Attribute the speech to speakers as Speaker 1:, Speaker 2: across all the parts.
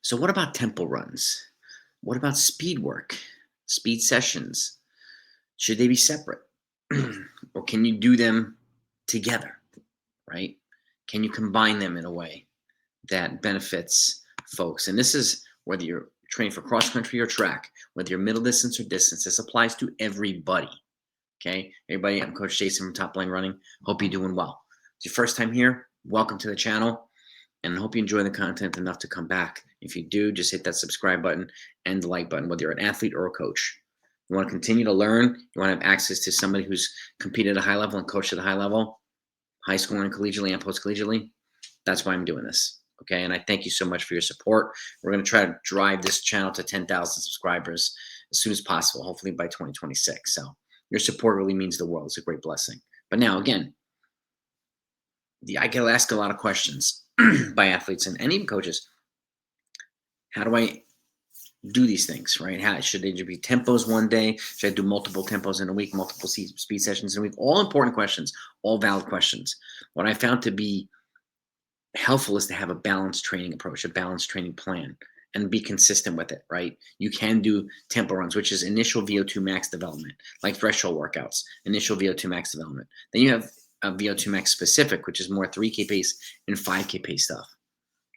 Speaker 1: So what about tempo runs? What about speed work, speed sessions? Should they be separate? Or can you do them together, right? Can you combine them in a way that benefits folks? And this is whether you're training for cross country or track, whether you're middle distance or distance, this applies to everybody. Okay, everybody, I'm Coach Jason from Top Line Running. Hope you're doing well. It's your first time here. Welcome to the channel, and I hope you enjoy the content enough to come back. If you do, just hit that subscribe button and the like button, whether you're an athlete or a coach. You want to continue to learn, you want to have access to somebody who's competed at a high level and coached at a high level, high school and collegiately and post collegiately. That's why I'm doing this. Okay, and I thank you so much for your support. We're going to try to drive this channel to 10,000 subscribers as soon as possible, hopefully by 2026. So your support really means the world. It's a great blessing. But now, again, I get asked a lot of questions by athletes and even coaches. How do I do these things, right? How should they be tempos one day? Should I do multiple tempos in a week, multiple speed sessions in a week? All important questions, all valid questions. What I found to be helpful is to have a balanced training approach, a balanced training plan, and be consistent with it, right? You can do tempo runs, which is initial VO2 max development, like threshold workouts, initial VO2 max development. Then you have a VO2 max specific, which is more 3K pace and 5K pace stuff.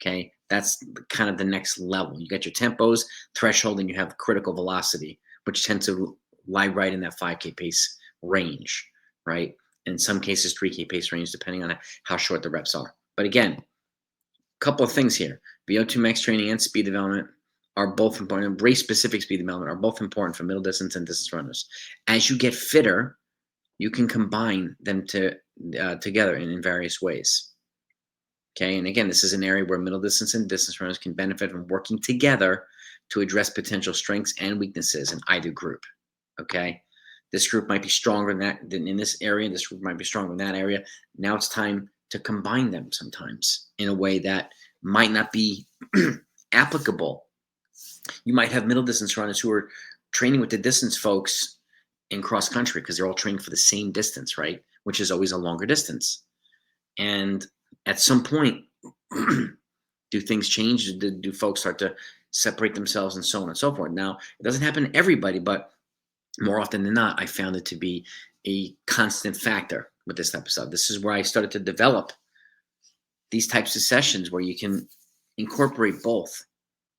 Speaker 1: Okay, that's kind of the next level. You got your tempos, threshold, and you have critical velocity, which tends to lie right in that 5K pace range, right? In some cases, 3K pace range, depending on how short the reps are. But again, a couple of things here. VO2 max training and speed development are both important. Race-specific speed development are both important for middle distance and distance runners. As you get fitter, you can combine them together in various ways. Okay, and again, this is an area where middle distance and distance runners can benefit from working together to address potential strengths and weaknesses in either group. Okay, this group might be stronger than in this area. This group might be stronger in that area. Now it's time to combine them sometimes in a way that might not be applicable. You might have middle distance runners who are training with the distance folks in cross country because they're all training for the same distance, right? Which is always a longer distance. And at some point, do things change? Do folks start to separate themselves and so on and so forth? Now, it doesn't happen to everybody, but more often than not, I found it to be a constant factor with this type of stuff. This is where I started to develop these types of sessions where you can incorporate both,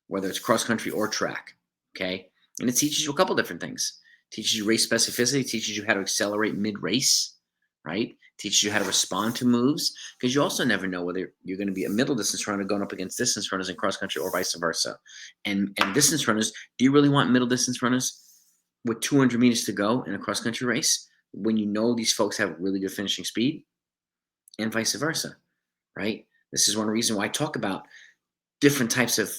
Speaker 1: whether it's cross country or track. Okay, and it teaches you a couple different things. It teaches you race specificity, teaches you how to accelerate mid-race, right? Teaches you how to respond to moves, because you also never know whether you're going to be a middle distance runner going up against distance runners in cross country or vice versa. And distance runners, do you really want middle distance runners with 200 meters to go in a cross country race when you know these folks have really good finishing speed, and vice versa, right? This is one reason why I talk about different types of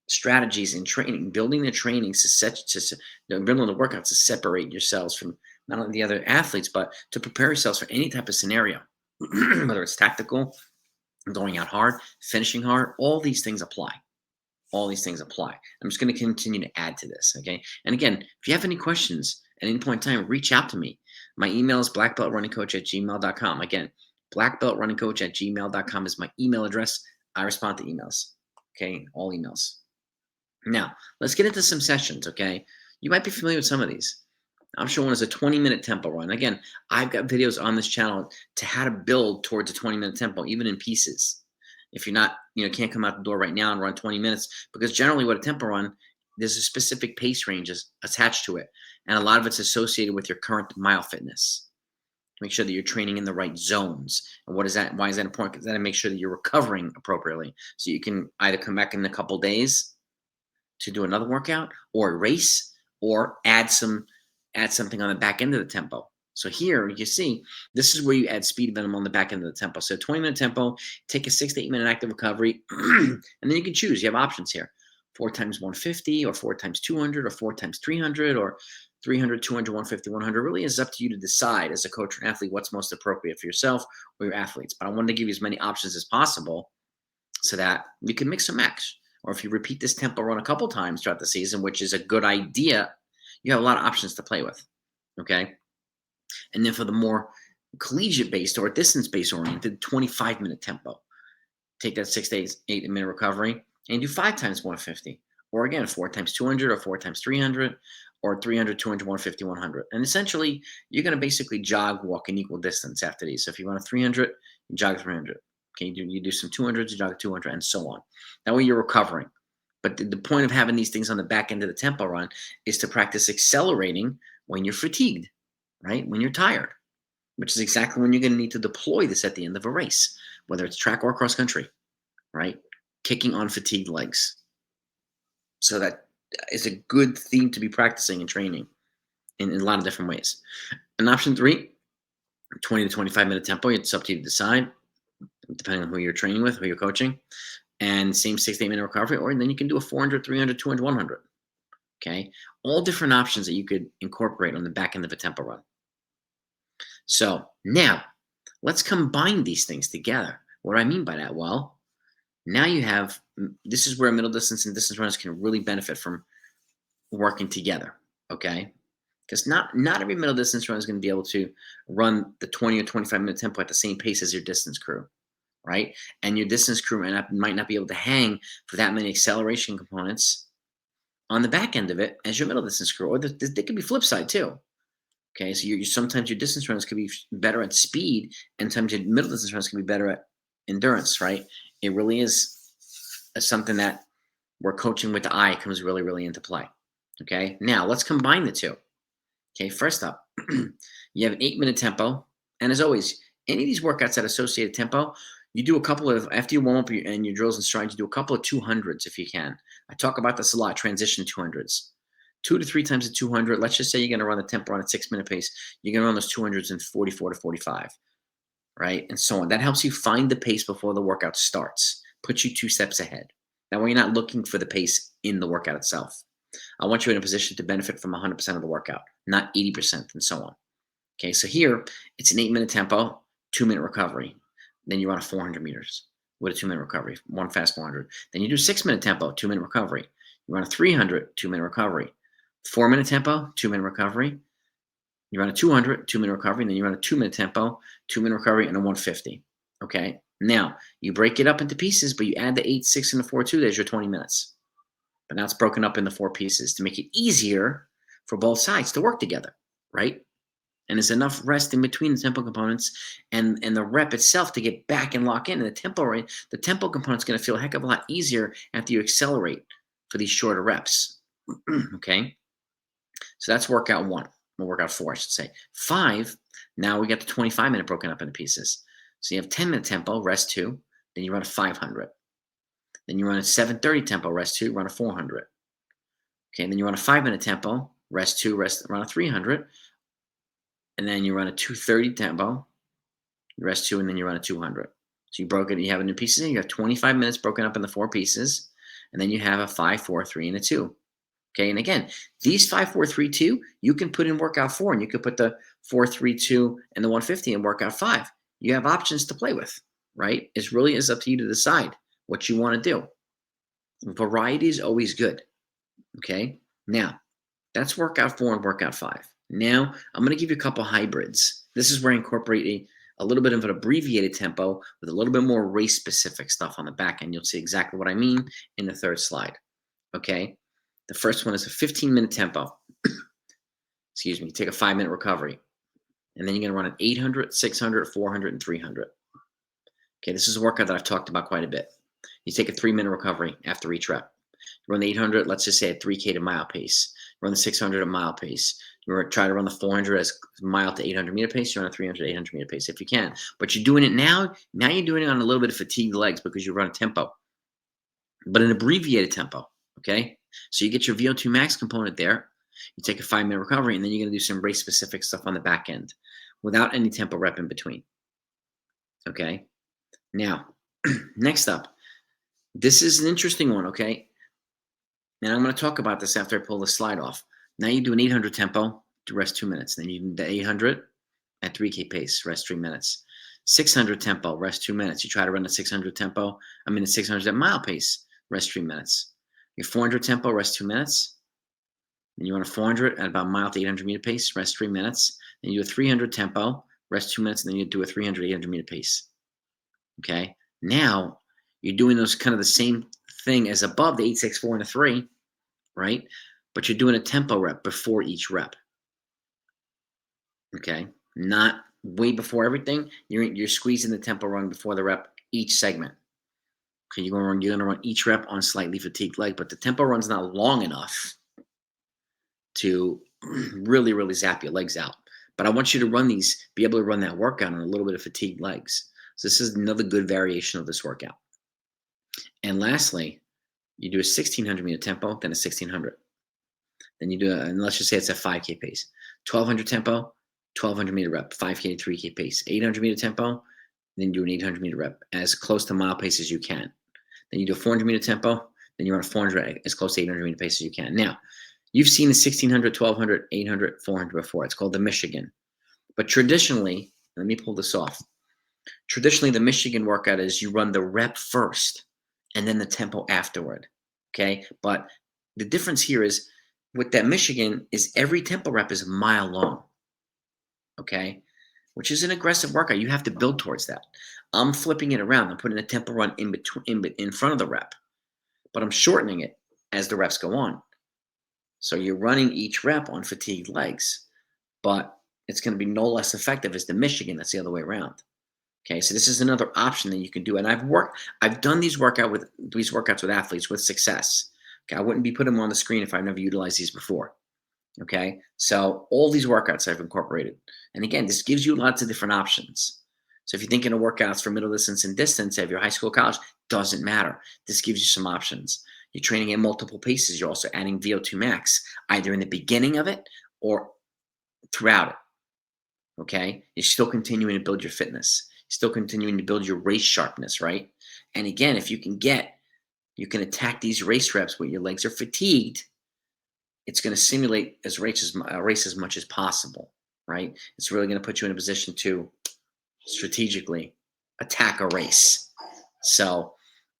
Speaker 1: strategies in training, building the trainings building the workouts to separate yourselves from not only the other athletes, but to prepare yourselves for any type of scenario, whether it's tactical, going out hard, finishing hard, all these things apply. All these things apply. I'm just going to continue to add to this, okay? And again, if you have any questions at any point in time, reach out to me. My email is blackbeltrunningcoach@gmail.com. Again, blackbeltrunningcoach@gmail.com is my email address. I respond to emails, okay? All emails. Now, let's get into some sessions, okay? You might be familiar with some of these. I'm sure one is a 20-minute tempo run. Again, I've got videos on this channel to how to build towards a 20-minute tempo, even in pieces. If you're not, can't come out the door right now and run 20 minutes, because generally with a tempo run, there's a specific pace range attached to it. And a lot of it's associated with your current mile fitness. Make sure that you're training in the right zones. And what is that? Why is that important? Because then make sure that you're recovering appropriately. So you can either come back in a couple days to do another workout or race, or add something on the back end of the tempo. So here you see, this is where you add speed development on the back end of the tempo. So 20-minute tempo, take a 6 to 8 minute active recovery, and then you can choose. You have options here: 4 times 150, or 4 times 200, or 4 times 300, or 300, 200, 150, 100. Really is up to you to decide as a coach or an athlete what's most appropriate for yourself or your athletes. But I wanted to give you as many options as possible so that you can mix and match. Or if you repeat this tempo run a couple times throughout the season, which is a good idea, you have a lot of options to play with, okay? And then for the more collegiate-based or distance-based oriented, 25-minute tempo. Take that 6 to 8 minute recovery, and you do 5 times 150, or again, 4 times 200, or 4 times 300, or 300, 200, 150, 100. And essentially, you're going to basically jog, walk an equal distance after these. So if you run a 300, you jog 300. Okay, you do some 200s, you jog 200, and so on. That way you're recovering. But the point of having these things on the back end of the tempo run is to practice accelerating when you're fatigued, right? When you're tired, which is exactly when you're going to need to deploy this at the end of a race, whether it's track or cross country, right? Kicking on fatigued legs. So that is a good theme to be practicing and training in a lot of different ways. And option three, 20 to 25-minute tempo. It's up to you to decide, depending on who you're training with, who you're coaching. And same 6 to 8 minute recovery, or then you can do a 400, 300, 200, 100. Okay. All different options that you could incorporate on the back end of a tempo run. So now let's combine these things together. What do I mean by that? Well, now you have, this is where middle distance and distance runners can really benefit from working together. Okay. Because not every middle distance runner is going to be able to run the 20 or 25-minute tempo at the same pace as your distance crew, right? And your distance crew might not be able to hang for that many acceleration components on the back end of it as your middle distance crew. Or they could be flip side too. Okay, so sometimes your distance runners could be better at speed, and sometimes your middle distance runners can be better at endurance, right? It really is something that where coaching with the eye comes really, really into play. Okay, now let's combine the two. Okay, first up, you have an 8-minute tempo. And as always, any of these workouts that associated tempo, you do a couple of, after you warm up and your drills and strides, you do a couple of 200s if you can. I talk about this a lot, transition 200s. 2 to 3 times a 200. Let's just say you're going to run the tempo on a 6-minute pace. You're going to run those 200s in 44 to 45, right? And so on. That helps you find the pace before the workout starts, puts you 2 steps ahead. That way you're not looking for the pace in the workout itself. I want you in a position to benefit from 100% of the workout, not 80% and so on. Okay, so here it's an 8-minute tempo, 2-minute recovery. Then you run a 400 meters with a 2-minute recovery, one fast 400. Then you do 6-minute tempo, 2-minute recovery. You run a 300, 2-minute recovery. 4-minute tempo, 2-minute recovery. You run a 200, 2-minute recovery, and then you run a 2-minute tempo, 2-minute recovery, and a 150. Okay, now you break it up into pieces, but you add the 8, 6, and the 4, 2. There's your 20 minutes. But now it's broken up into 4 pieces to make it easier for both sides to work together, right? And there's enough rest in between the tempo components and the rep itself to get back and lock in. And the tempo component's going to feel a heck of a lot easier after you accelerate for these shorter reps. Okay, so that's workout 1. Well, workout 4, I should say. 5. Now we got the 25-minute broken up into pieces. So you have 10-minute tempo, rest 2. Then you run a 500. Then you run a 730 tempo, rest 2, run a 400. Okay, and then you run a 5-minute tempo, rest 2, run a 300. And then you run a 230 tempo, rest 2, and then you run a 200. So you broke it, you have it in pieces, and you have 25 minutes broken up into 4 pieces, and then you have a 5, 4, 3, and a 2. Okay, and again, these 5, 4, 3, 2, you can put in workout 4, and you could put the 4, 3, 2, and the 150 in workout 5. You have options to play with, right? It really is up to you to decide what you want to do. Variety is always good. Okay, now that's workout 4 and workout 5. Now I'm going to give you a couple hybrids. This is where I incorporate a little bit of an abbreviated tempo with a little bit more race specific stuff on the back end. You'll see exactly what I mean in the third slide. Okay, the first one is a 15-minute tempo. Excuse me, take a 5-minute recovery. And then you're going to run an 800, 600, 400, and 300. Okay, this is a workout that I've talked about quite a bit. You take a 3-minute recovery after each rep. You run the 800, let's just say at 3K to mile pace. You run the 600 at mile pace. You try to run the 400 as mile to 800 meter pace. You run a 300 to 800 meter pace if you can. But you're doing it now. Now you're doing it on a little bit of fatigued legs because you run a tempo, but an abbreviated tempo. Okay, so you get your VO2 max component there. You take a 5-minute recovery, and then you're going to do some race specific stuff on the back end without any tempo rep in between. Okay, now next up, this is an interesting one. Okay, and I'm going to talk about this after I pull the slide off. Now you do an 800 tempo to rest 2 minutes. Then you do the 800 at 3K pace, rest 3 minutes. 600 tempo, rest 2 minutes. You try to run the 600 tempo. The 600 at mile pace, rest 3 minutes. Your 400 tempo, rest 2 minutes. Then you run a 400 at about mile to 800 meter pace, rest 3 minutes. Then you do a 300 tempo, rest 2 minutes, and then you do a 300, 800 meter pace. Okay. Now You're doing those kind of the same thing as above the 8, 6, 4, and a 3, right? But you're doing a tempo rep before each rep. Okay, not way before everything. You're squeezing the tempo run before the rep each segment. Okay, you're gonna run each rep on a slightly fatigued leg, but the tempo run's not long enough to really zap your legs out. But I want you to be able to run that workout on a little bit of fatigued legs. So this is another good variation of this workout. And lastly, you do a 1600-meter tempo, then a 1600. Then you do, and let's just say it's a 5K pace. 1200 tempo, 1200-meter rep, 5K to 3K pace. 800-meter tempo, then you do an 800-meter rep as close to mile pace as you can. Then you do a 400-meter tempo, then you run a 400 as close to 800-meter pace as you can. Now, you've seen the 1600, 1200, 800, 400 before. It's called the Michigan. But traditionally, let me pull this off. Traditionally, the Michigan workout is you run the rep first and then the tempo afterward. Okay. But the difference here is with that Michigan is every tempo rep is a mile long. Okay. Which is an aggressive workout. You have to build towards that. I'm flipping it around. I'm putting a tempo run in front of the rep, but I'm shortening it as the reps go on. So you're running each rep on fatigued legs, but it's going to be no less effective as the Michigan. That's the other way around. Okay, so this is another option that you can do. And I've done these workouts with athletes with success. Okay, I wouldn't be putting them on the screen if I've never utilized these before. Okay, so all these workouts I've incorporated. And again, this gives you lots of different options. So if you're thinking of workouts for middle distance and distance, if you're high school, college, doesn't matter. This gives you some options. You're training at multiple paces. You're also adding VO2 max, either in the beginning of it or throughout it. Okay, you're still continuing to build your fitness. You're still continuing to build your race sharpness, right? And again, if you can attack these race reps where your legs are fatigued. It's going to simulate a race as much as possible, right? It's really going to put you in a position to strategically attack a race. So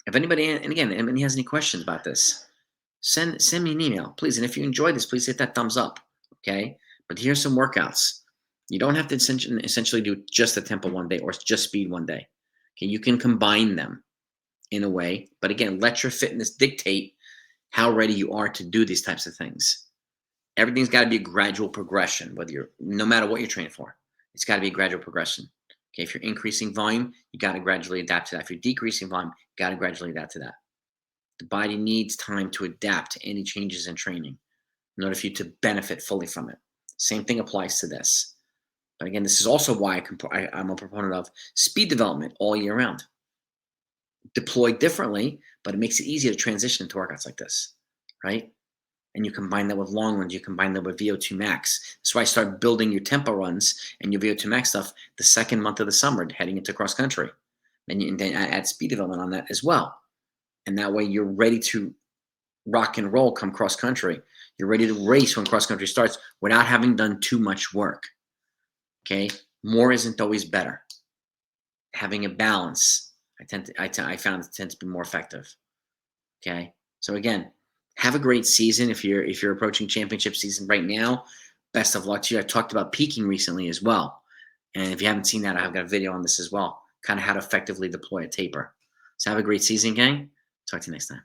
Speaker 1: if anybody, and again, anybody has any questions about this, send me an email, please. And if you enjoyed this, please hit that thumbs up, okay? But here's some workouts. You don't have to essentially do just a tempo one day or just speed one day. Okay, you can combine them in a way, but again, let your fitness dictate how ready you are to do these types of things. Everything's got to be a gradual progression, no matter what you're training for. It's got to be a gradual progression. Okay, if you're increasing volume, you got to gradually adapt to that. If you're decreasing volume, you got to gradually adapt to that. The body needs time to adapt to any changes in training in order for you to benefit fully from it. Same thing applies to this. But again, this is also why I'm a proponent of speed development all year round. Deployed differently, but it makes it easier to transition into workouts like this, right? And you combine that with long runs, you combine that with VO2 max. That's why I start building your tempo runs and your VO2 max stuff the second month of the summer, heading into cross country. And then I add speed development on that as well. And that way you're ready to rock and roll come cross country. You're ready to race when cross country starts without having done too much work. Okay, more isn't always better. Having a balance, I found it tends to be more effective. Okay, so again, have a great season. If you're approaching championship season right now, best of luck to you. I talked about peaking recently as well, and if you haven't seen that, I've got a video on this as well, kind of how to effectively deploy a taper. So have a great season, gang. Talk to you next time.